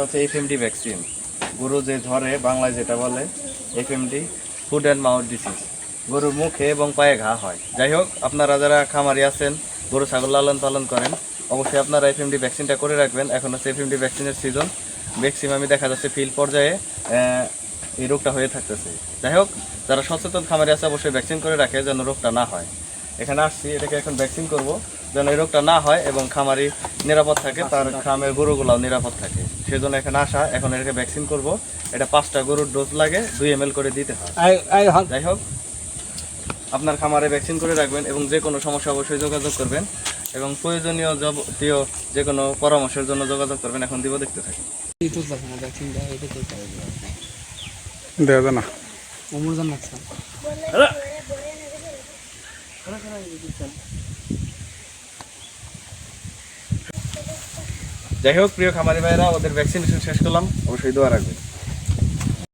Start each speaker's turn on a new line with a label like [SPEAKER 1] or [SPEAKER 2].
[SPEAKER 1] হচ্ছে FMD vaccine, গরু যে ঝরে বাংলায় যেটা বলে এফএমডি, ফুড অ্যান্ড মাউথ ডিসিজ। গরুর মুখে এবং পায়ে ঘা হয়। যাই হোক, আপনারা যারা খামারি আছেন, গরু ছাগল লালন পালন করেন, অবশ্যই আপনারা এফএমডি ভ্যাকসিনটা করে রাখবেন। এখন হচ্ছে এফএমডি ভ্যাকসিনের সিজন, ম্যাক্সিমামই দেখা যাচ্ছে ফিল্ড পর্যায়ে এই রোগটা হয়ে থাকতেছে। যাই হোক, যারা সচেতন খামারি আছে অবশ্যই ভ্যাকসিন করে রাখে যেন রোগটা না হয়। এখানে আসছি, এটাকে এখন ভ্যাকসিন করব যেন এই রোগটা না হয় এবং খামারি নিরাপদ থাকে, তার খামের গরুগুলাও নিরাপদ থাকে। সেজন্য এখানে আসা, এখন এটাকে ভ্যাকসিন করব। এটা 5টা গরুর ডোজ লাগে, 2 ml করে দিতে হয়। যাই হোক, আপনার খামারে ভ্যাকসিন করে রাখবেন এবং যে কোনো সমস্যা অবশ্যই যোগাযোগ করবেন এবং প্রয়োজনীয় যাবতীয় যে কোনো পরামর্শের জন্য যোগাযোগ করবেন। এখন দিব, দেখতে থাকি। যাই হোক, প্রিয় খামারি ভাইরা, ওদের ভ্যাকসিনেশন শেষ করলাম, অবশ্যই দোয়া রাখবেন।